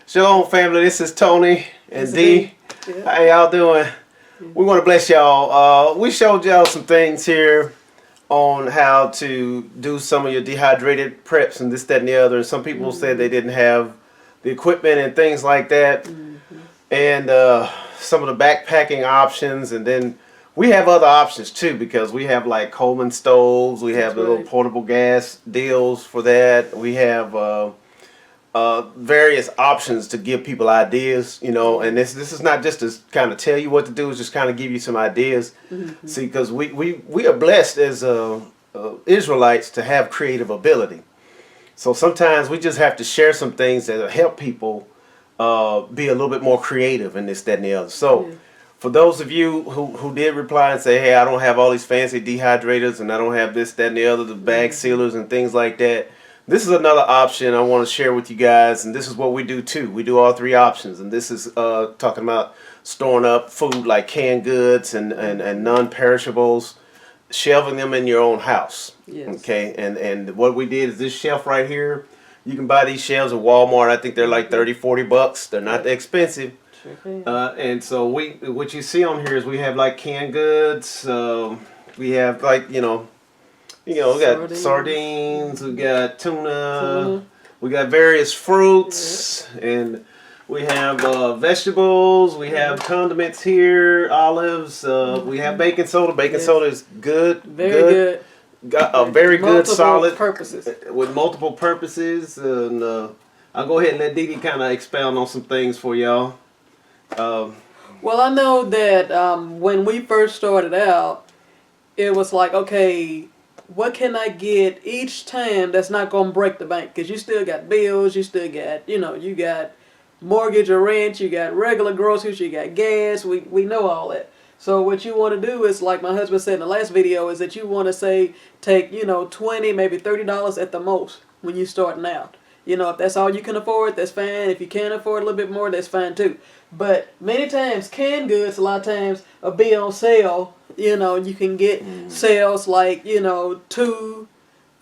Shalom, family. This is Tony and D. Yeah. How y'all doing? We want to bless y'all. We showed y'all some things here on how to do some of your dehydrated preps and this, that, and the other. And some people said they didn't have the equipment and things like that. And some of the backpacking options. And then we have other options too, because we have like Coleman stoves. We have the little portable gas deals for that. We have various options to give people ideas, you know, and this is not just to kind of tell you what to do, it's just kind of give you some ideas. See, because we are blessed as Israelites to have creative ability. So sometimes we just have to share some things that help people be a little bit more creative in this, that, and the other. So for those of you who did reply and say, hey, I don't have all these fancy dehydrators and I don't have this, that, and the other, the bag sealers and things like that, this is another option I want to share with you guys, and this is what we do too. We do all three options, and this is talking about storing up food like canned goods and non-perishables, shelving them in your own house. Okay, and what we did is this shelf right here. You can buy these shelves at Walmart. I think they're like 30, 40 bucks. They're not that expensive. And so what you see on here is we have like canned goods. We have like, we got sardines, we got tuna, we got various fruits, and we have vegetables, we have condiments here, olives, we have baking soda. Baking soda is good. Very good. Got a very good, solid purposes. With multiple purposes. And I'll go ahead and let Dee Dee kind of expound on some things for y'all. Well, I know that when we first started out, it was like, okay, what can I get each time that's not going to break the bank? Because you still got bills, you still got, you got mortgage or rent, you got regular groceries, you got gas, we know all that. So what you want to do is, like my husband said in the last video, is that you want to say, take, $20, maybe $30 at the most when you're starting out. If that's all you can afford, that's fine. If you can't afford a little bit more, that's fine too. But many times, canned goods, a lot of times, will be on sale. You can get sales like, 2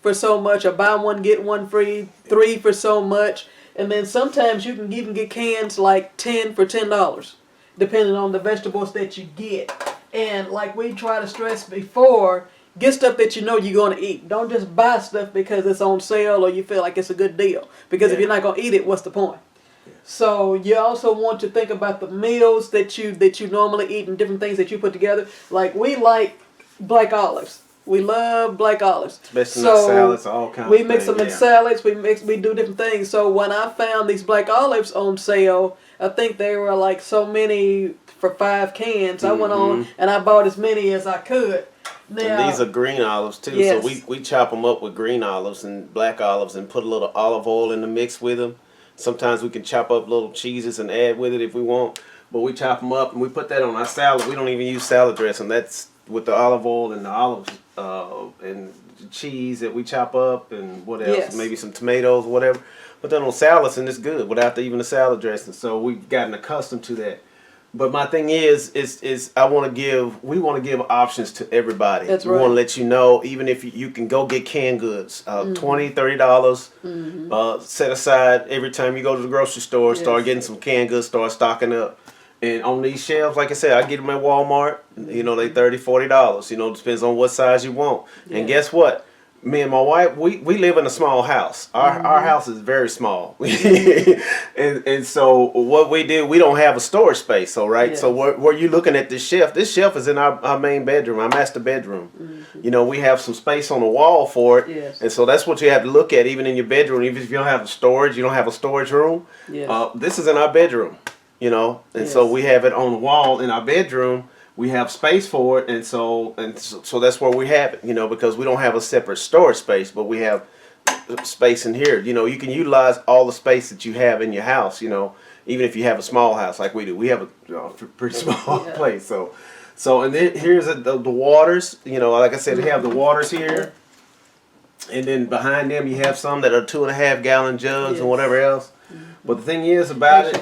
for so much, or buy one, get one free, 3 for so much. And then sometimes you can even get cans like 10 for $10, depending on the vegetables that you get. And like we try to stress before, get stuff that you're going to eat. Don't just buy stuff because it's on sale or you feel like it's a good deal. Because if you're not going to eat it, what's the point? So you also want to think about the meals that you normally eat and different things that you put together. Like we like black olives. We love black olives. Especially in salads, all kinds of things. We mix them in salads. We do different things. So when I found these black olives on sale, I think they were like so many for 5 cans. I went on and I bought as many as I could. Now, and these are green olives too. Yes. So we chop them up with green olives and black olives and put a little olive oil in the mix with them. Sometimes we can chop up little cheeses and add with it if we want. But we chop them up and we put that on our salad. We don't even use salad dressing. That's with the olive oil and the olives and cheese that we chop up and what else? Yes. Maybe some tomatoes or whatever. Put that on salads and it's good without even the salad dressing. So we've gotten accustomed to that. But my thing is we want to give options to everybody. That's right. We want to let you know, even if you can go get canned goods, $20, $30, set aside every time you go to the grocery store, start getting some canned goods, start stocking up. And on these shelves, like I said, I get them at Walmart, they $30, $40, depends on what size you want. And guess what? Me and my wife, we live in a small house. Our house is very small. and so what we do, we don't have a storage space, so where you looking at this shelf is in our main bedroom, our master bedroom. We have some space on the wall for it. And so that's what you have to look at, even in your bedroom. Even if you don't have a storage, you don't have a storage room. This is in our bedroom, and so we have it on the wall in our bedroom. We have space for it, and so that's where we have it, because we don't have a separate storage space, but we have space in here. You can utilize all the space that you have in your house, even if you have a small house like we do. We have a pretty small place. So and then here's the waters. Like I said, we have the waters here, and then behind them you have some that are 2.5 gallon jugs and whatever else. But the thing is about it,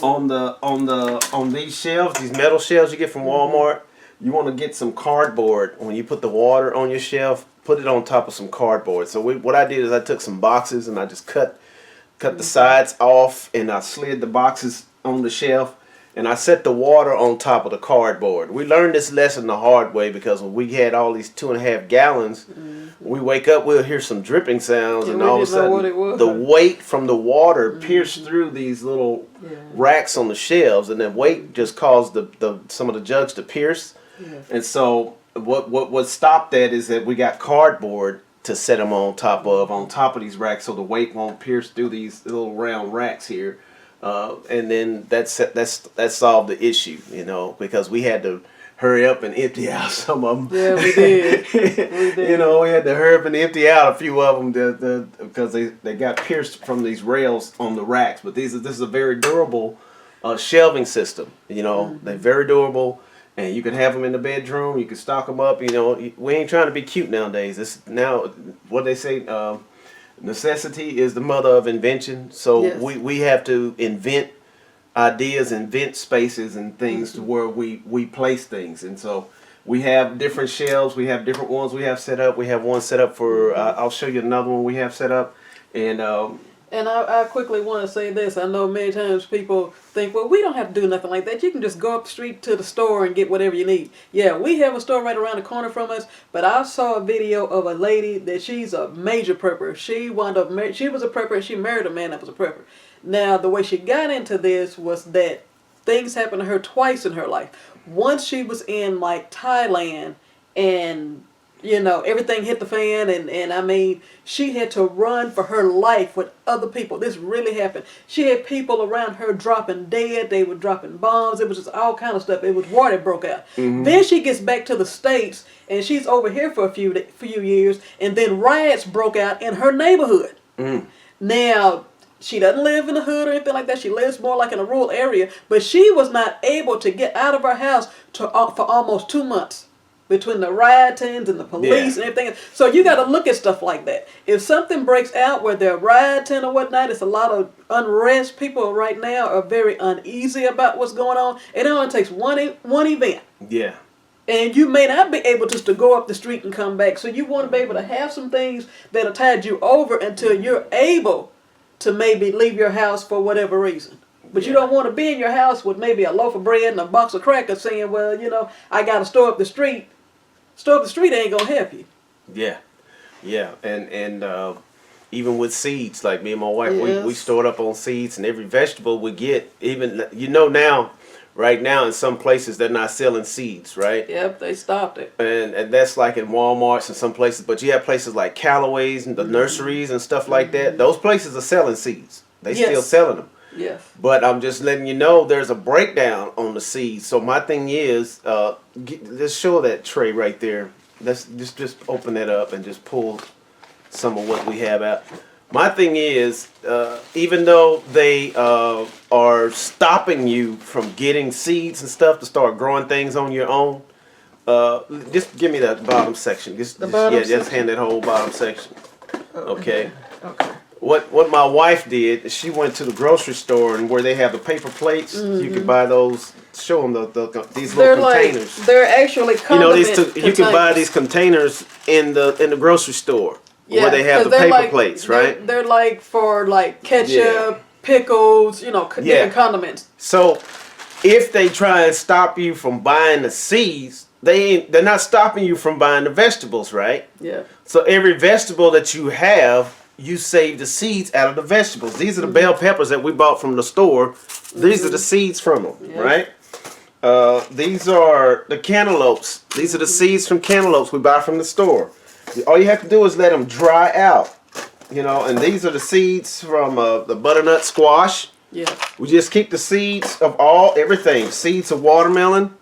on these shelves, these metal shelves you get from Walmart, you want to get some cardboard. When you put the water on your shelf, put it on top of some cardboard. So what I did is I took some boxes and I just cut cut the sides off, and I slid the boxes on the shelf, and I set the water on top of the cardboard. We learned this lesson the hard way because when we had all these 2.5 gallons, we wake up, we'll hear some dripping sounds, and all of a sudden the weight from the water pierced through these little racks on the shelves, and that weight just caused some of the jugs to pierce. And so what stopped that is that we got cardboard to set them on top of these racks, so the weight won't pierce through these little round racks here. And then that solved the issue, you know, because we had to hurry up and empty out some of them. Yeah, we did. We did. You know, we had to hurry up and empty out a few of them because they got pierced from these rails on the racks. But this is a very durable shelving system. You know, they're very durable, and you can have them in the bedroom. You can stock them up. You know, we ain't trying to be cute nowadays. It's now what they say. Necessity is the mother of invention. So we have to invent ideas, invent spaces and things to where we place things. And so we have different shelves. We have different ones we have set up. We have one set up for, I'll show you another one we have set up. And I quickly want to say this. I know many times people think, well, we don't have to do nothing like that. You can just go up the street to the store and get whatever you need. Yeah, we have a store right around the corner from us, but I saw a video of a lady that she's a major prepper. She was a prepper, and she married a man that was a prepper. Now, the way she got into this was that things happened to her twice in her life. Once she was in like Thailand, and you know, everything hit the fan, and I mean, she had to run for her life with other people. This really happened. She had people around her dropping dead. They were dropping bombs. It was just all kind of stuff. It was war that broke out. Then she gets back to the States, and she's over here for a few years, and then riots broke out in her neighborhood. Now, she doesn't live in the hood or anything like that. She lives more like in a rural area, but she was not able to get out of her house for almost 2 months. Between the riotings and the police and everything. So you got to look at stuff like that. If something breaks out where they're rioting or whatnot, it's a lot of unrest. People right now are very uneasy about what's going on. It only takes one event. Yeah. And you may not be able just to go up the street and come back. So you want to be able to have some things that'll tide you over until you're able to maybe leave your house for whatever reason. But you don't want to be in your house with maybe a loaf of bread and a box of crackers saying, well, you know, I got to store up the street. Store up the street ain't going to help you. Yeah. Yeah. And even with seeds, like me and my wife, we stored up on seeds, and every vegetable we get, even, you know, now, right now in some places they're not selling seeds, right? Yep, they stopped it. And that's like in Walmarts and some places, but you have places like Callaway's and the nurseries and stuff like that. Those places are selling seeds. They still selling them. Yes. But I'm just letting you know there's a breakdown on the seeds. So my thing is, let's show that tray right there. Let's just open that up and just pull some of what we have out. My thing is, even though they are stopping you from getting seeds and stuff to start growing things on your own, just give me that bottom section. Just hand that whole bottom section. Okay. Okay. What my wife did is she went to the grocery store, and where they have the paper plates, you can buy those. Show them these little containers. They're actually condiment you can buy these containers in the grocery store where they have the paper plates, right? They're like for like ketchup, pickles, you know, different condiments. So if they try and stop you from buying the seeds, they're not stopping you from buying the vegetables, right? Yeah. So every vegetable that you have, you save the seeds out of the vegetables. These are the bell peppers that we bought from the store. These are the seeds from them, right? These are the cantaloupes. These are the seeds from cantaloupes we buy from the store. All you have to do is let them dry out, you know. And these are the seeds from the butternut squash. Yeah. We just keep the seeds of everything. Seeds of watermelon.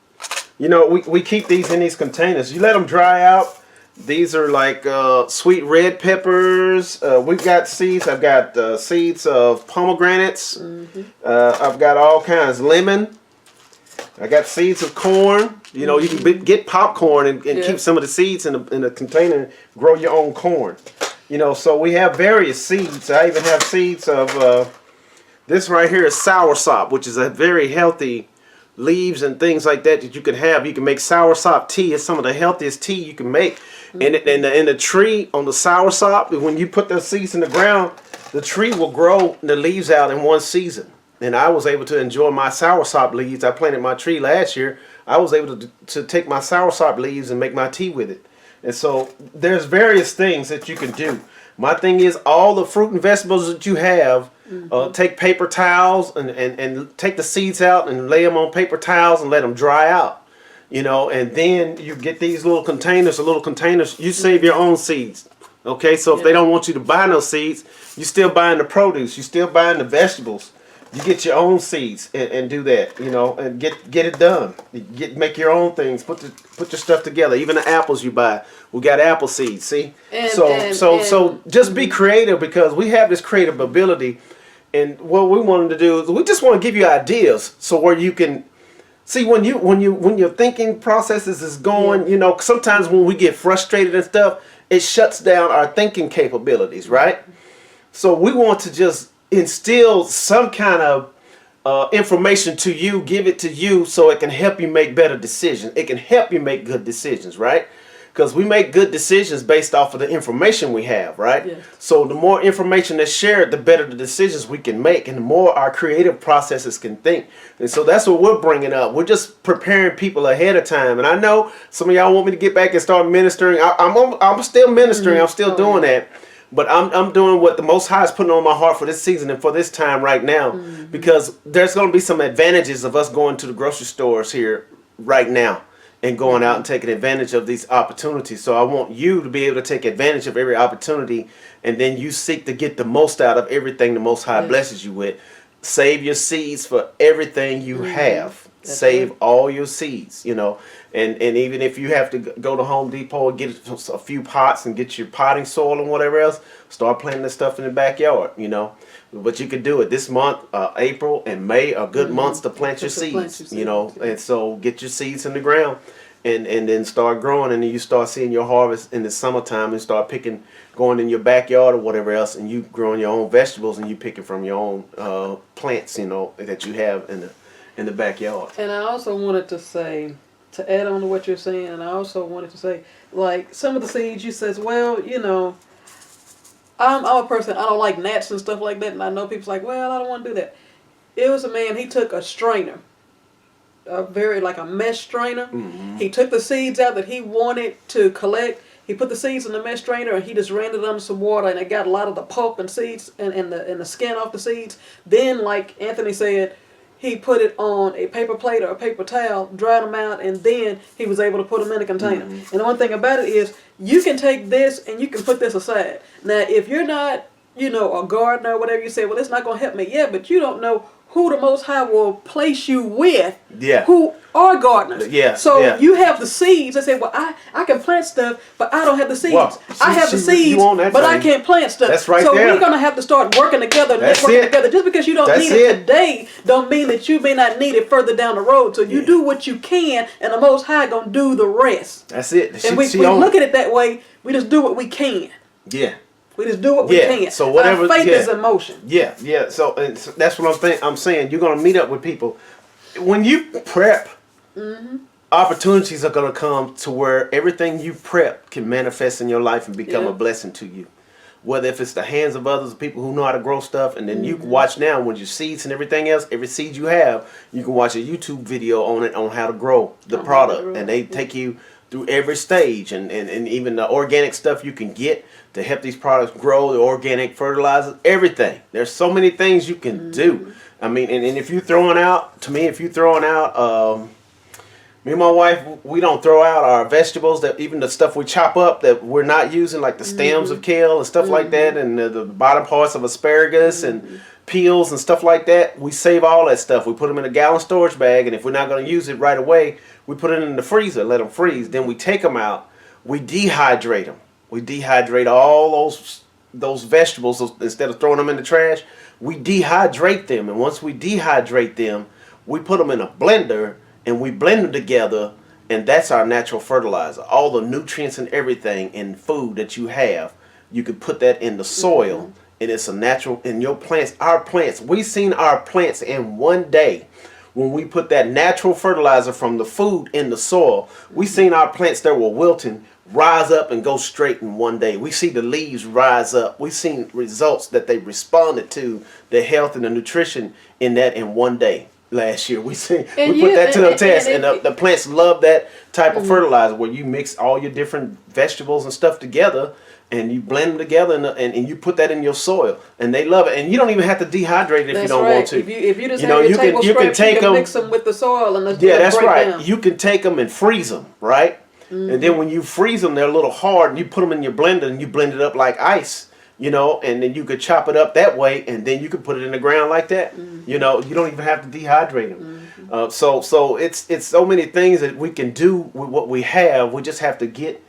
You know, we keep these in these containers. You let them dry out. These are like sweet red peppers. We've got seeds. I've got seeds of pomegranates. I've got all kinds. Lemon. I got seeds of corn. You know, you can get popcorn and keep some of the seeds in a container and grow your own corn. You know, so we have various seeds. I even have seeds of this right here is soursop, which is a very healthy leaves and things like that you can have. You can make soursop tea. It's some of the healthiest tea you can make. And the tree on the soursop, when you put those seeds in the ground, the tree will grow the leaves out in one season. And I was able to enjoy my soursop leaves. I planted my tree last year. I was able to take my soursop leaves and make my tea with it. And so there's various things that you can do. My thing is all the fruit and vegetables that you have, take paper towels and take the seeds out and lay them on paper towels and let them dry out. You know, and then you get these little containers, you save your own seeds. Okay, so if they don't want you to buy no seeds, you're still buying the produce, you're still buying the vegetables. You get your own seeds and do that, you know, and get it done. Make your own things. Put your stuff together. Even the apples you buy, we got apple seeds. See, so just be creative, because we have this creative ability, and what we wanted to do is we just want to give you ideas, so where you can see when your thinking processes is going. You know, sometimes when we get frustrated and stuff, it shuts down our thinking capabilities, right? So we want to just instill some kind of information to you, give it to you, so it can help you make better decisions. It can help you make good decisions, right? Because we make good decisions based off of the information we have, right? Yes. So the more information that's shared, the better the decisions we can make, and the more our creative processes can think. And so that's what we're bringing up. We're just preparing people ahead of time. And I know some of y'all want me to get back and start ministering. I'm still ministering. I'm still doing that. But I'm doing what the Most High is putting on my heart for this season and for this time right now, because there's going to be some advantages of us going to the grocery stores here right now and going out and taking advantage of these opportunities. So I want you to be able to take advantage of every opportunity, and then you seek to get the most out of everything the Most High blesses you with. Save your seeds for everything you have. That's Save right. all your seeds, you know. And even if you have to go to Home Depot and get a few pots and get your potting soil and whatever else, start planting this stuff in the backyard, you know. But you can do it. This month, April and May are good months to plant your seeds, you know. And so get your seeds in the ground and then start growing. And then you start seeing your harvest in the summertime and start going in your backyard or whatever else. And you growing your own vegetables and you picking from your own plants, you know, that you have in the backyard. And I also wanted to say, to add on to what you're saying, and I also wanted to say, like, some of the seeds you says, well, you know, I'm a person, I don't like gnats and stuff like that, and I know people's like, well, I don't want to do that. It was a man, he took a strainer, a mesh strainer. He took the seeds out that he wanted to collect. He put the seeds in the mesh strainer, and he just ran it under some water, and it got a lot of the pulp and seeds and the skin off the seeds. Then, like Anthony said, he put it on a paper plate or a paper towel, dried them out, and then he was able to put them in a container. And the one thing about it is, you can take this and you can put this aside. Now, if you're not, you know, a gardener or whatever, you say, well, it's not going to help me. Yeah, but you don't know who the Most High will place you with, who are gardeners. So you have the seeds. I say, well, I can plant stuff, but I don't have the seeds. Well, I have the seeds, but I can't plant stuff. That's right. So we're going to have to start working together, networking together. Just because you don't need it today, don't mean that you may not need it further down the road. So you do what you can, and the Most High going to do the rest. That's it. And we look at it that way. We just do what we can. Yeah. We just do what we can. So whatever. Our faith is in motion. Yeah. So that's what I'm saying. You're going to meet up with people. When you prep, opportunities are going to come to where everything you prep can manifest in your life and become a blessing to you. Whether if it's the hands of others, people who know how to grow stuff, and then you can watch now with your seeds and everything else. Every seed you have, you can watch a YouTube video on it on how to grow the product, and they take you through every stage, and even the organic stuff you can get to help these products grow, the organic fertilizers, everything. There's so many things you can do. I mean, and if you're throwing out, me and my wife, we don't throw out our vegetables, that even the stuff we chop up that we're not using, like the stems of kale and stuff like that, and the bottom parts of asparagus and peels and stuff like that. We save all that stuff. We put them in a gallon storage bag, and if we're not going to use it right away, we put it in the freezer, let them freeze. Then we take them out. We dehydrate them. We dehydrate all those vegetables. Instead of throwing them in the trash, we dehydrate them. And once we dehydrate them, we put them in a blender and we blend them together. And that's our natural fertilizer. All the nutrients and everything in food that you have, you can put that in the soil. And it's a natural, in your plants, our plants. We've seen our plants in one day when we put that natural fertilizer from the food in the soil, we seen our plants that were wilting rise up and go straight in one day. We see the leaves rise up. We seen results that they responded to the health and the nutrition in that in one day. Last year we put that to the test, and the plants love that type of fertilizer where you mix all your different vegetables and stuff together, and you blend them together, and you put that in your soil, and they love it. And you don't even have to dehydrate it if you don't want to. If you just have your table scraps, you can mix them with the soil and that's right. Down. You can take them and freeze them, right? And then when you freeze them, they're a little hard, and you put them in your blender and you blend it up like ice. And then you could chop it up that way, and then you could put it in the ground like that. You don't even have to dehydrate them. So it's so many things that we can do with what we have. We just have to get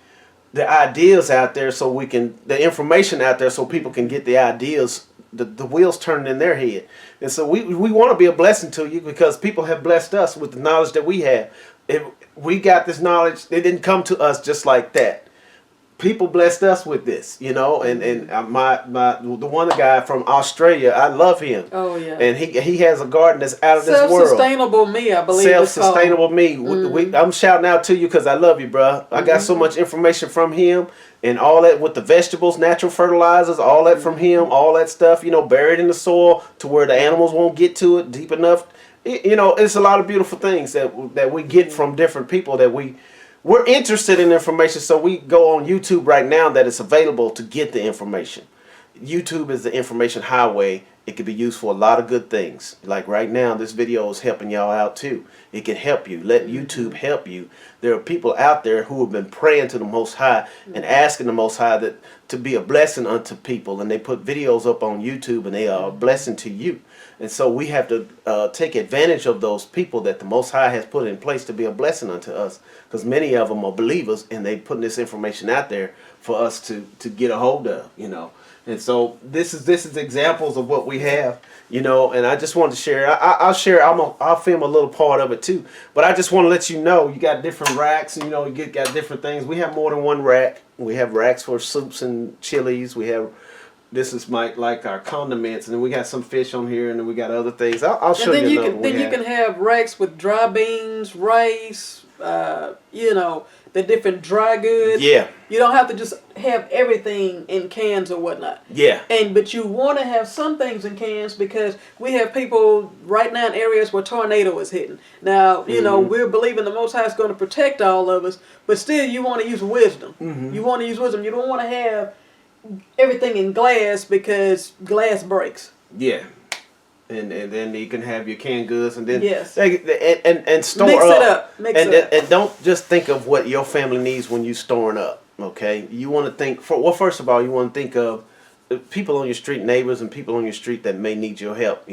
the ideas out there the information out there so people can get the ideas, the wheels turning in their head. And so we want to be a blessing to you because people have blessed us with the knowledge that we have. We got this knowledge. It didn't come to us just like that. People blessed us with this, and the one guy from Australia, I love him. Oh yeah. And he has a garden that's out of this world. Self-sustainable me, I believe. Self-sustainable me. I'm shouting out to you because I love you, bro. I got so much information from him and all that with the vegetables, natural fertilizers, all that from him, all that stuff, buried in the soil to where the animals won't get to it deep enough. It's a lot of beautiful things that we get from different people that we're interested in information, so we go on YouTube right now that it's available to get the information. YouTube is the information highway. It can be used for a lot of good things. Like right now, this video is helping y'all out too. It can help you. Let YouTube help you. There are people out there who have been praying to the Most High and asking the Most High to be a blessing unto people, and they put videos up on YouTube, and they are a blessing to you. And so we have to take advantage of those people that the Most High has put in place to be a blessing unto us, because many of them are believers, and they putting this information out there for us to get a hold of, And so this is examples of what we have, and I just wanted to share. I'll share. I'll film a little part of it too, but I just want to let you know you got different racks, and you got different things. We have more than one rack. We have racks for soups and chilies. We have. This is like our condiments, and then we got some fish on here, and then we got other things. I'll show you. Then you can have racks with dry beans, rice, the different dry goods. Yeah. You don't have to just have everything in cans or whatnot. Yeah. But you want to have some things in cans because we have people right now in areas where tornado is hitting. Now, we're believing the Most High is going to protect all of us, but still you want to use wisdom. You want to use wisdom. You don't want to have everything in glass because glass breaks. Yeah. And then you can have your canned goods, and then and store Mix it up. And don't just think of what your family needs when you storing up. Okay, you want to think first of all, you want to think of people on your street, neighbors, and people on your street that may need your help.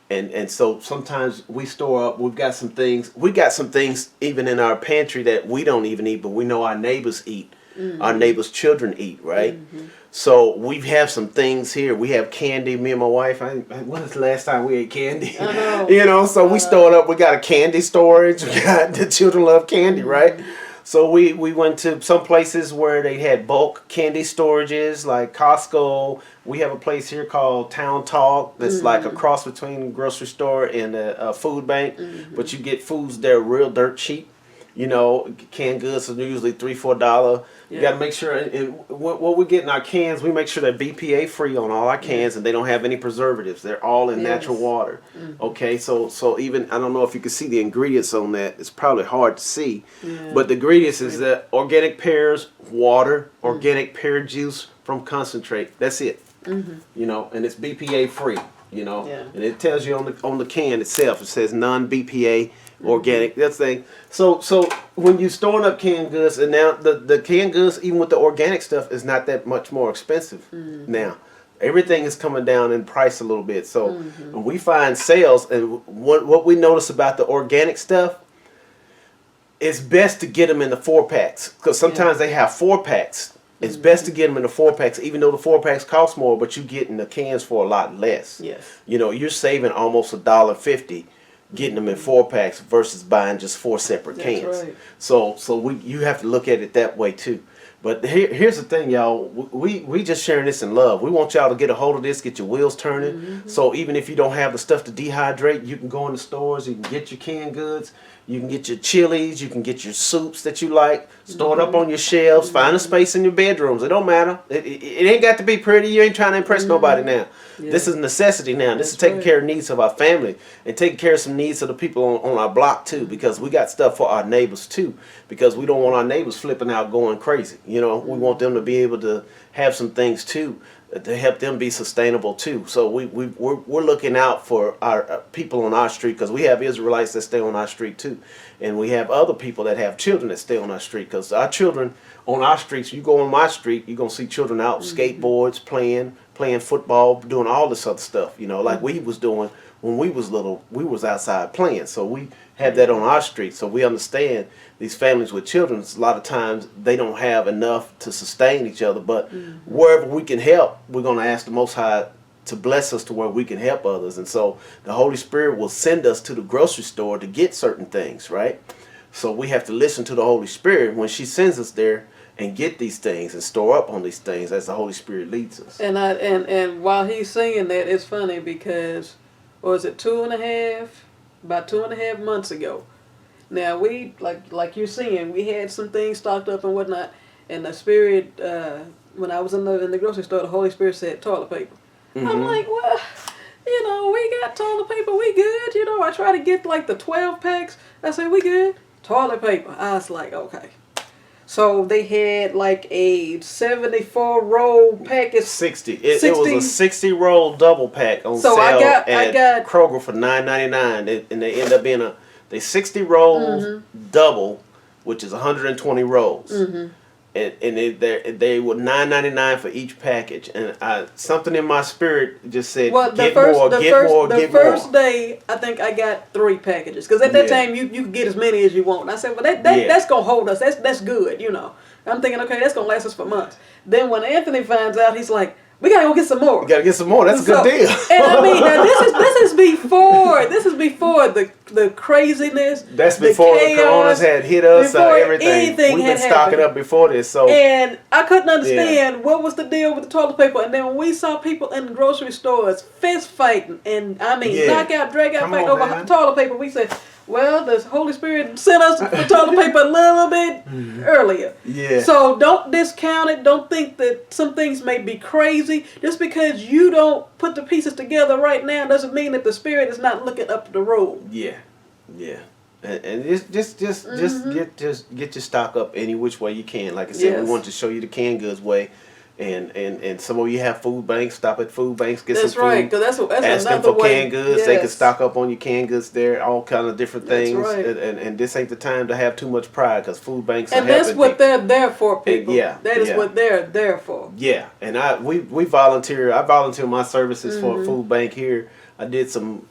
And so sometimes we store up. We got some things even in our pantry that we don't even eat, but we know our neighbors eat. Our neighbors' children eat, right? So we have some things here. We have candy. Me and my wife. When was the last time we ate candy? So we stored up. We got a candy storage. We got the children love candy, right? So we went to some places where they had bulk candy storages, like Costco. We have a place here called Town Talk that's like a cross between a grocery store and a food bank, but you get foods that are real dirt cheap. Canned goods are usually $3-4. You got to make sure, and what we get in our cans, we make sure they're BPA free on all our cans, and they don't have any preservatives. They're all in natural water. Okay, so even, I don't know if you can see the ingredients on that. It's probably hard to see, but the ingredients is that organic pears, water, organic pear juice from concentrate. That's it. And it's BPA free. And it tells you on the can itself. It says non-BPA. Organic, that's thing. So when you storing up canned goods, and now the canned goods, even with the organic stuff, is not that much more expensive now. Everything is coming down in price a little bit. So when we find sales, and what we notice about the organic stuff, it's best to get them in the 4-packs, because sometimes they have 4-packs. It's best to get them in the 4-packs, even though the 4-packs cost more, but you get in the cans for a lot less. Yes. You're saving almost $1.50. Getting them in 4-packs versus buying just 4 separate cans. Right. So you have to look at it that way too. But here's the thing, y'all. We just sharing this in love. We want y'all to get a hold of this, get your wheels turning. Mm-hmm. So even if you don't have the stuff to dehydrate, you can go in the stores. You can get your canned goods. You can get your chilies. You can get your soups that you like. Store it up on your shelves. Find a space in your bedrooms. It don't matter. It ain't got to be pretty. You ain't trying to impress nobody now. Yeah. This is necessity now. This is taking right. care of needs of our family and taking care of some needs of the people on our block too, because we got stuff for our neighbors too, because we don't want our neighbors flipping out going crazy. You know, we want them to be able to have some things too to help them be sustainable too. So we're looking out for our people on our street, because we have Israelites that stay on our street too, and we have other people that have children that stay on our street, because our children on our streets, you go on my street, you're gonna see children out skateboards, playing football, doing all this other stuff, you know, like we was doing when we was little. We was outside playing, so we have that on our street. So we understand these families with children, a lot of times they don't have enough to sustain each other, but wherever we can help, we're going to ask the Most High to bless us to where we can help others. And so the Holy Spirit will send us to the grocery store to get certain things, right? So we have to listen to the Holy Spirit when she sends us there and get these things and store up on these things as the Holy Spirit leads us. And while he's saying that, it's funny because, was it about 2.5 months ago? Now we, like you're seeing, we had some things stocked up and whatnot, and the Spirit, when I was in the grocery store, the Holy Spirit said toilet paper. I'm like, well, you know, we got toilet paper, we good. You know, I try to get like the 12 packs. I said, we good. Toilet paper. I was like, okay. So they had like a 74 roll package. 60. It was a 60 roll double pack on sale at Kroger for $9.99, and they end up being they 60 rolls double, which is 120 rolls, and they were $9.99 for each package, and something in my spirit just said, get more. The first day, I think I got 3 packages, because at that time you could get as many as you want. And I said, well, that's gonna hold us. That's good, you know. I'm thinking, okay, that's gonna last us for months. Then when Anthony finds out, he's like, we gotta go get some more. You gotta get some more. That's a good deal. And I mean, now this is before the craziness. That's before the coronas had hit us. Everything. We've been stocking up before this. So, and I couldn't understand what was the deal with the toilet paper. And then when we saw people in the grocery stores fist fighting, and I mean knockout, drag out fight over toilet paper, we said, well, the Holy Spirit sent us the toilet paper a little bit earlier. Yeah. So don't discount it. Don't think that some things may be crazy. Just because you don't put the pieces together right now doesn't mean that the Spirit is not looking up the road. Yeah. And just get your stock up any which way you can. Like I said, we want to show you the canned goods way. And some of you have food banks. Stop at food banks, get some food. That's right, because that's ask them for canned goods. Yes. They can stock up on your canned goods there, all kind of different things. That's right. And this ain't the time to have too much pride, because food banks are helping. And that's what they're there for, people. That is what they're there for. Yeah, and we volunteer. I volunteer my services for a food bank here. I did some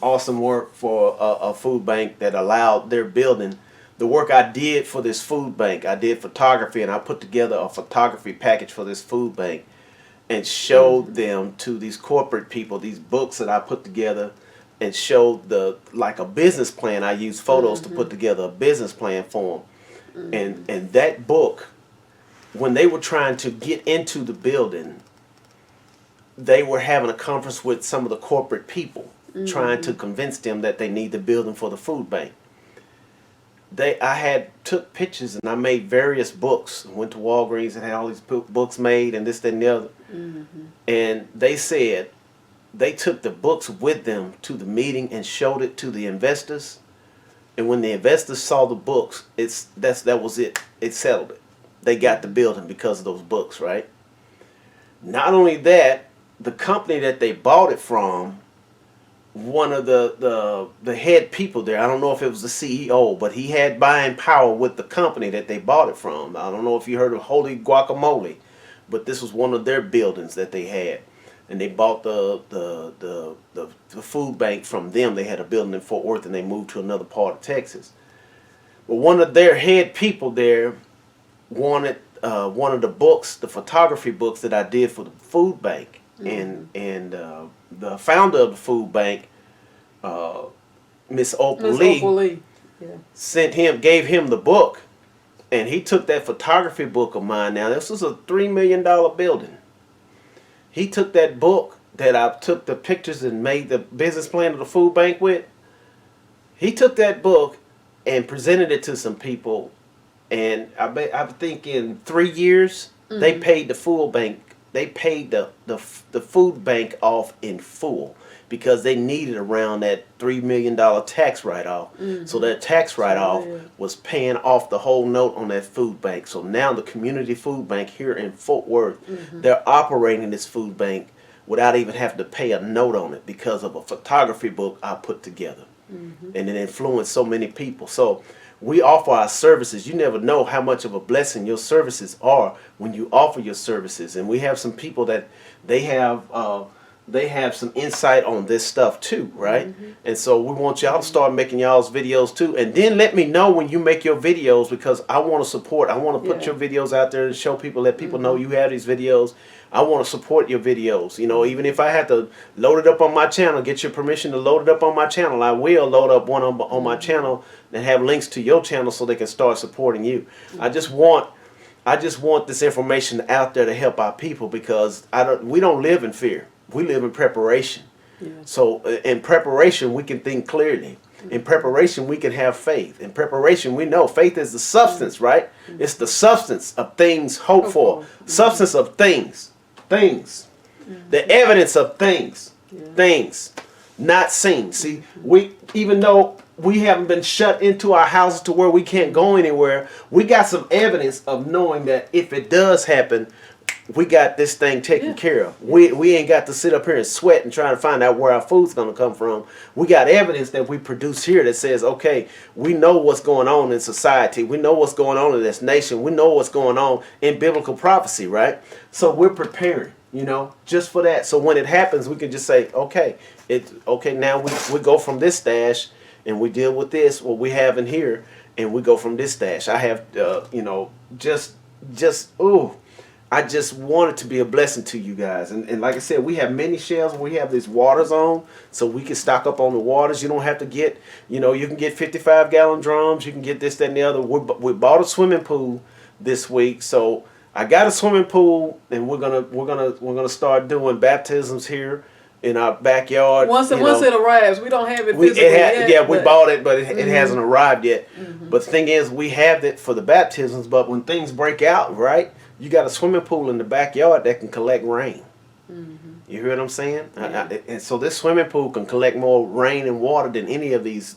awesome work for a food bank that allowed their building. The work I did for this food bank, I did photography, and I put together a photography package for this food bank and showed them to these corporate people, these books that I put together, and showed like a business plan. I used photos to put together a business plan for them. And that book, when they were trying to get into the building, they were having a conference with some of the corporate people, trying to convince them that they need the building for the food bank. I had took pictures, and I made various books. Went to Walgreens and had all these books made, and this, that, and the other. And they said they took the books with them to the meeting and showed it to the investors. And when the investors saw the books, that was it. It settled it. They got the building because of those books, right? Not only that, the company that they bought it from, one of the head people there, I don't know if it was the CEO, but he had buying power with the company that they bought it from. I don't know if you heard of Holy Guacamole, but this was one of their buildings that they had, and they bought the food bank from them. They had a building in Fort Worth, and they moved to another part of Texas. But one of their head people there wanted one of the books, the photography books that I did for the food bank. And the founder of the food bank, Miss Opal Lee, gave him the book, And he took that photography book of mine. Now, this was a $3 million building. He took that book that I took the pictures and made the business plan of the food bank with. He took that book and presented it to some people. And I think in 3 years, they paid the food bank. They paid the food bank off in full because they needed around that $3 million tax write-off. So that tax write-off was paying off the whole note on that food bank. So now the community food bank here in Fort Worth, they're operating this food bank without even having to pay a note on it because of a photography book I put together. And it influenced so many people. So we offer our services. You never know how much of a blessing your services are when you offer your services. And we have some people that they have some insight on this stuff too, right? And so we want y'all to start making y'all's videos too. And then let me know when you make your videos, because I want to support. I want to put your videos out there and show people, let people know you have these videos. I want to support your videos. You know, even if I have to load it up on my channel, get your permission to load it up on my channel, I will load up one on my channel and have links to your channel so they can start supporting you. I just want this information out there to help our people, because we don't live in fear. We live in preparation. So in preparation, we can think clearly. In preparation, we can have faith. In preparation, we know faith is the substance, right? It's the substance of things hoped for. Substance of things. Things. The evidence of things. Things not seen. See, even though we haven't been shut into our houses to where we can't go anywhere, we got some evidence of knowing that if it does happen, we got this thing taken care of. We ain't got to sit up here and sweat and try to find out where our food's going to come from. We got evidence that we produce here that says, okay, we know what's going on in society. We know what's going on in this nation. We know what's going on in biblical prophecy, right? So we're preparing, you know, just for that. So when it happens, we can just say, okay, now we go from this stash and we deal with this, what we have in here, and we go from this stash. I have, you know, I just want it to be a blessing to you guys. And like I said, we have many shelves. We have these waters on, so we can stock up on the waters. You don't have to get, you know, you can get 55-gallon drums. You can get this, that, and the other. We bought a swimming pool this week, so I got a swimming pool, and we're gonna start doing baptisms here in our backyard. Once it arrives, we don't have it physically yet. Yeah, we bought it, but it hasn't arrived yet. But the thing is, we have it for the baptisms. But when things break out, right? You got a swimming pool in the backyard that can collect rain. You hear what I'm saying? And so this swimming pool can collect more rain and water than any of these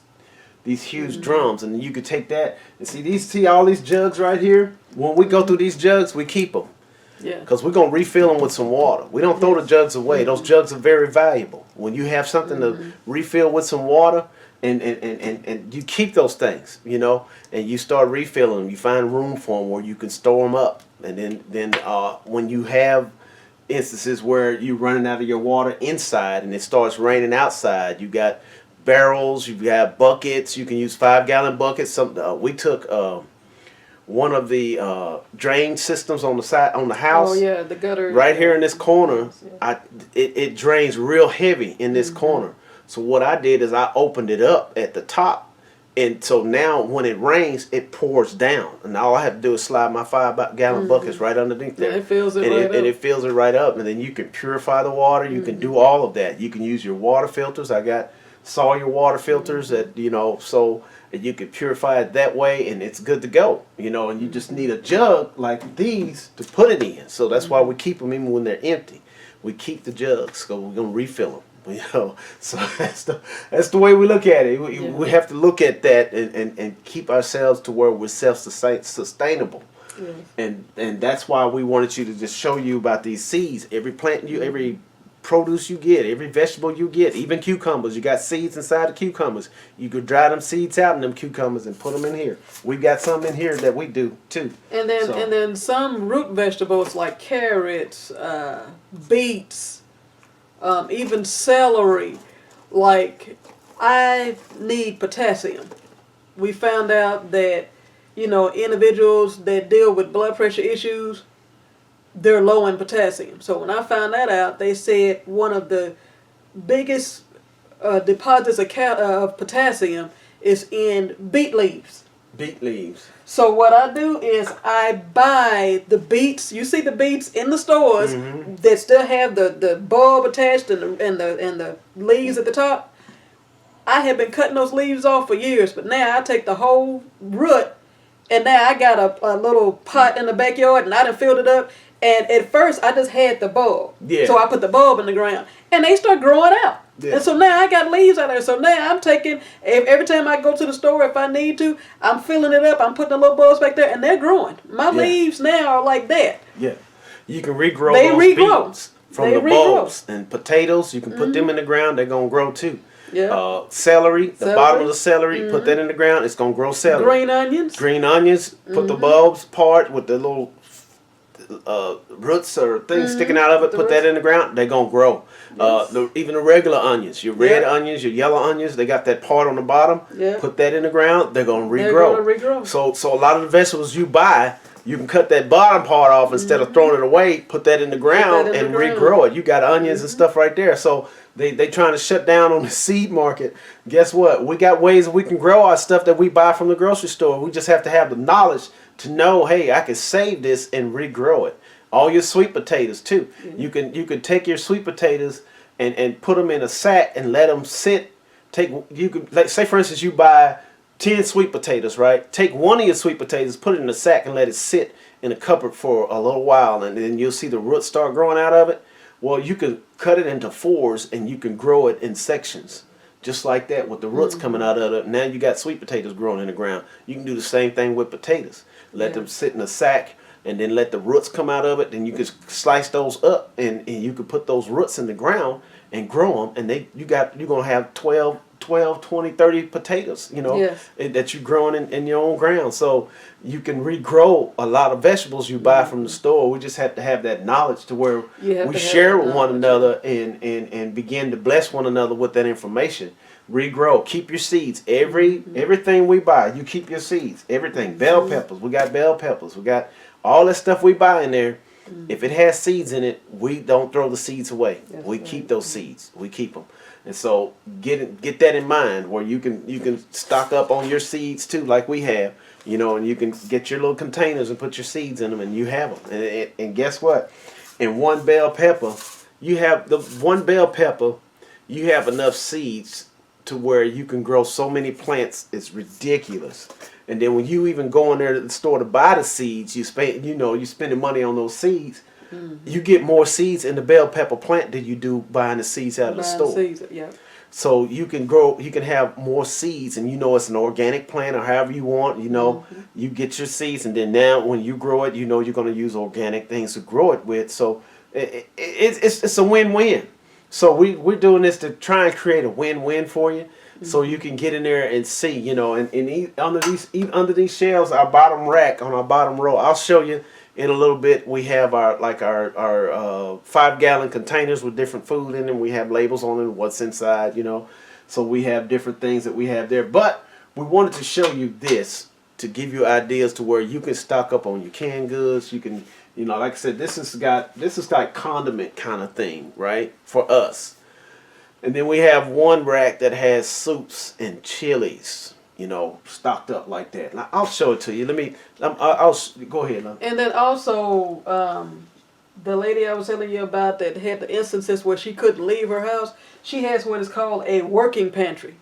huge drums. And you could take that and see all these jugs right here. When we go through these jugs, we keep them. Yeah. Because we're going to refill them with some water. We don't throw the jugs away. Those jugs are very valuable. When you have something to refill with some water, and you keep those things, you know, and you start refilling them. You find room for them where you can store them up. And then when you have instances where you're running out of your water inside and it starts raining outside, you got barrels, you got buckets. You can use 5-gallon buckets. We took one of the drain systems on the side on the house. Oh yeah, the gutter. Right here in this corner, it drains real heavy in this corner. So what I did is I opened it up at the top. And so now when it rains, it pours down. And all I have to do is slide my 5-gallon buckets right underneath there. Yeah, it fills it right up. And it fills it right up. And then you can purify the water. You can do all of that. You can use your water filters. I got Sawyer water filters that, you know, so you can purify it that way. And it's good to go, you know. And you just need a jug like these to put it in. So that's why we keep them even when they're empty. We keep the jugs, so we're going to refill them. You know, so that's the way we look at it. We have to look at that and keep ourselves to where we're self-sustainable. And that's why we wanted you to just show you about these seeds. Every plant every produce you get, every vegetable you get, even cucumbers. You got seeds inside the cucumbers. You could dry them seeds out in them cucumbers and put them in here. We've got some in here that we do too. And then some root vegetables like carrots, beets. Even celery. Like, I need potassium. We found out that, you know, individuals that deal with blood pressure issues, they're low in potassium. So when I found that out, they said one of the biggest deposits of potassium is in beet leaves. Beet leaves. So what I do is I buy the beets. You see the beets in the stores that still have the bulb attached and the leaves at the top. I have been cutting those leaves off for years, but now I take the whole root, and now I got a little pot in the backyard, and I done filled it up. And at first, I just had the bulb. Yeah. So I put the bulb in the ground, and they start growing out. Yeah. And so now I got leaves out there. So now I'm taking, every time I go to the store, if I need to, I'm filling it up. I'm putting the little bulbs back there, and they're growing. My leaves now are like that. Yeah. You can regrow They those regrow. beets from the bulbs. And potatoes, you can put them in the ground. They're going to grow too. Yeah. Celery, the bottom of the celery, put that in the ground. It's going to grow celery. Green onions. Green onions, put the bulbs part with the little roots or things sticking out of it, put that in the ground, they're going to grow. Yes. Even the regular onions, your red onions, your yellow onions, they got that part on the bottom. Put that in the ground, they're going to regrow. They're going to regrow. So a lot of the vegetables you buy, you can cut that bottom part off instead of throwing it away, put that in the ground and regrow it. You got onions and stuff right there. So they trying to shut down on the seed market. Guess what? We got ways we can grow our stuff that we buy from the grocery store. We just have to have the knowledge to know, hey, I can save this and regrow it. All your sweet potatoes too. You can take your sweet potatoes and put them in a sack and let them sit. You could, like, say for instance you buy 10 sweet potatoes, right? Take one of your sweet potatoes, put it in a sack and let it sit in a cupboard for a little while, and then you'll see the roots start growing out of it. Well, you can cut it into fours and you can grow it in sections. Just like that with the roots coming out of it. Now you got sweet potatoes growing in the ground. You can do the same thing with potatoes. Let them sit in a sack and then let the roots come out of it. Then you can slice those up and you can put those roots in the ground and grow them. And you're going to have 12, 20, 30 potatoes, that you're growing in your own ground. So you can regrow a lot of vegetables you buy from the store. We just have to have that knowledge to where we share with one another and begin to bless one another with that information. Regrow. Keep your seeds. Everything we buy, you keep your seeds. Everything. Bell peppers. We got bell peppers. We got all that stuff we buy in there. If it has seeds in it, we don't throw the seeds away. We keep those seeds. We keep them. And so get that in mind where you can stock up on your seeds too, like we have, and you can get your little containers and put your seeds in them, and you have them. And guess what? In one bell pepper, you have enough seeds to where you can grow so many plants. It's ridiculous. And then when you even go in there to the store to buy the seeds, you spending money on those seeds. You get more seeds in the bell pepper plant than you do buying the seeds out of the store. So you can have more seeds, and it's an organic plant or however you want. You get your seeds, and then now when you grow it, you're going to use organic things to grow it with. So it's a win-win. So we're doing this to try and create a win-win for you. So you can get in there and see, and under these shelves, our bottom rack on our bottom row, I'll show you in a little bit. We have our 5-gallon containers with different food in them. We have labels on them, what's inside, So we have different things that we have there. But we wanted to show you this to give you ideas to where you can stock up on your canned goods. You can, like I said, this is like condiment kind of thing, right, for us. And then we have one rack that has soups and chilies, stocked up like that. Now, I'll show it to you. I'll go ahead. And then also, the lady I was telling you about that had the instances where she couldn't leave her house, she has what is called a working pantry.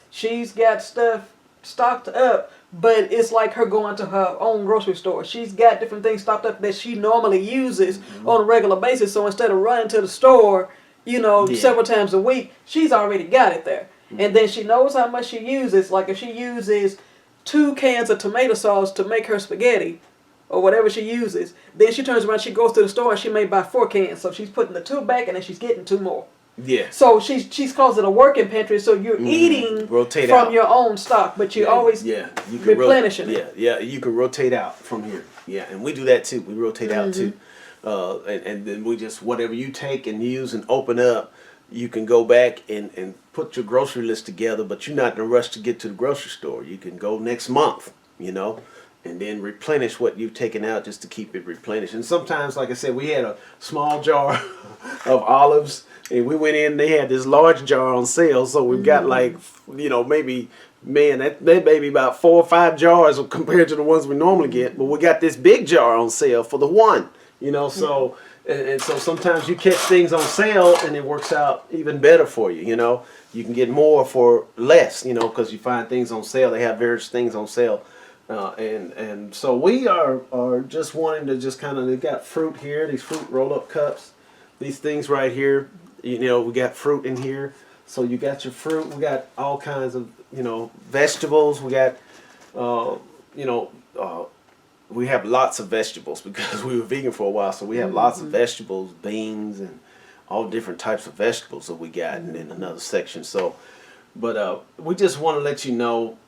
She's got stuff stocked up, but it's like her going to her own grocery store. She's got different things stocked up that she normally uses on a regular basis. So instead of running to the store, several times a week, she's already got it there. And then she knows how much she uses. Like if she uses 2 cans of tomato sauce to make her spaghetti or whatever she uses, then she turns around, she goes to the store and she may buy 4 cans. So she's putting the 2 back and then she's getting 2 more. Yeah. So she's calls it a working pantry. So you're eating from your own stock, but you're always replenishing it. Yeah, you can rotate out from here. Yeah, and we do that too. We rotate out too. And then we just, whatever you take and use and open up, you can go back and put your grocery list together, but you're not in a rush to get to the grocery store. You can go next month, and then replenish what you've taken out just to keep it replenished. And sometimes, like I said, we had a small jar of olives And we went in, they had this large jar on sale, so we've got like, maybe, man, that may be about 4 or 5 jars compared to the ones we normally get. But we got this big jar on sale for the one, so, and so sometimes you catch things on sale and it works out even better for you, You can get more for less, because you find things on sale. They have various things on sale. And so we are just wanting to just kind of, they've got fruit here, these fruit roll-up cups, these things right here. We got fruit in here. So you got your fruit. We got all kinds of, vegetables. We got, we have lots of vegetables because we were vegan for a while. So we have lots of vegetables, beans, and all different types of vegetables that we got in another section. So, but we just want to let you know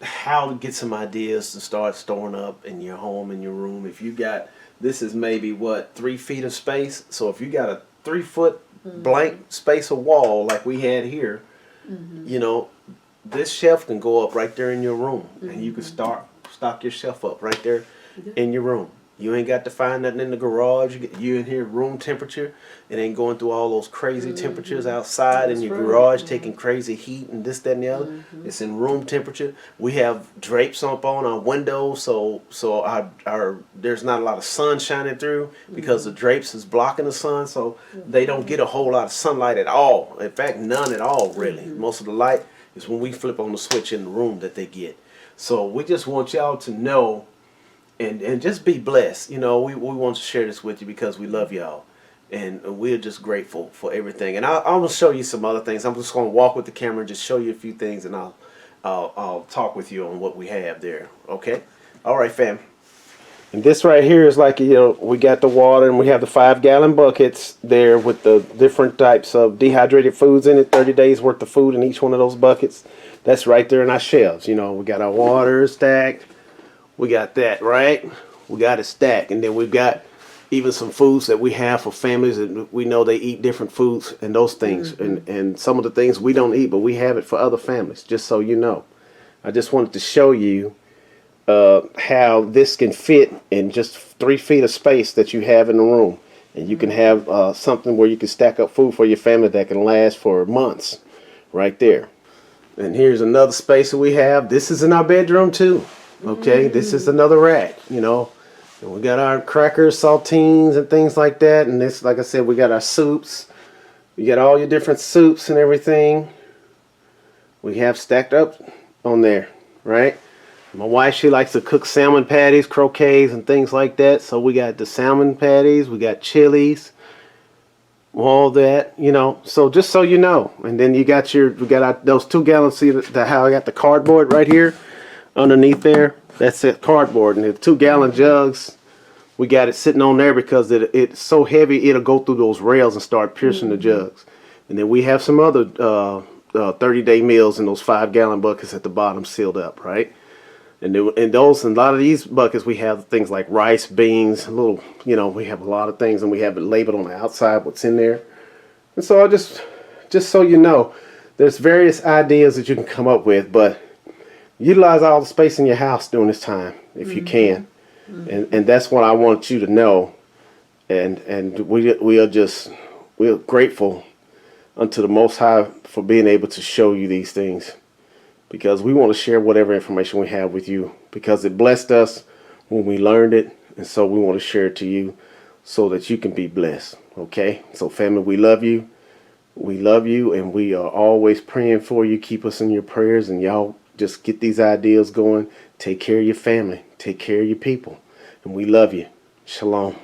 how to get some ideas to start storing up in your home, in your room. If you got, this is maybe 3 feet of space. So if you got a 3-foot blank space of wall like we had here, this shelf can go up right there in your room, and you can stock your shelf up right there in your room. You ain't got to find nothing in the garage. You in here room temperature. It ain't going through all those crazy temperatures outside in your garage, taking crazy heat and this, that, and the other. It's in room temperature. We have drapes up on our windows, so our there's not a lot of sun shining through because the drapes is blocking the sun, so they don't get a whole lot of sunlight at all. In fact, none at all, really. Most of the light is when we flip on the switch in the room that they get. So we just want y'all to know. And just be blessed. We want to share this with you because we love y'all. And we're just grateful for everything. And I'm going to show you some other things. I'm just going to walk with the camera and just show you a few things. And I'll talk with you on what we have there. Okay? All right, fam. And this right here is like, we got the water and we have the 5-gallon buckets there with the different types of dehydrated foods in it. 30 days worth of food in each one of those buckets. That's right there in our shelves. We got our water stacked. We got that, right? We got it stacked. And then we've got even some foods that we have for families that we know they eat different foods and those things. And some of the things we don't eat, but we have it for other families, just so you know. I just wanted to show you how this can fit in just 3 feet of space that you have in the room. And you can have something where you can stack up food for your family that can last for months right there. And here's another space that we have. This is in our bedroom too. Okay, this is another rack, and we got our crackers, saltines, and things like that. And this, like I said, we got our soups. You got all your different soups and everything. We have stacked up on there, right? My wife, she likes to cook salmon patties, croquets, and things like that. So we got the salmon patties, we got chilies, all that, So just so you know, and then you got those 2 gallons. See how I got the cardboard right here. Underneath there, that's it, cardboard. And the 2-gallon jugs, we got it sitting on there because it's so heavy it'll go through those rails and start piercing the jugs. And then we have some other 30-day meals in those 5-gallon buckets at the bottom sealed up, right? And in a lot of these buckets we have things like rice, beans, we have a lot of things, and we have it labeled on the outside what's in there. And so just so you know, there's various ideas that you can come up with, but utilize all the space in your house during this time if you can. And that's what I want you to know. And we are grateful unto the Most High for being able to show you these things, because we want to share whatever information we have with you, because it blessed us when we learned it, and so we want to share it to you so that you can be blessed. Okay, so family, we love you, and we are always praying for you. Keep us in your prayers, and y'all just get these ideas going. Take care of your family. Take care of your people. And we love you. Shalom.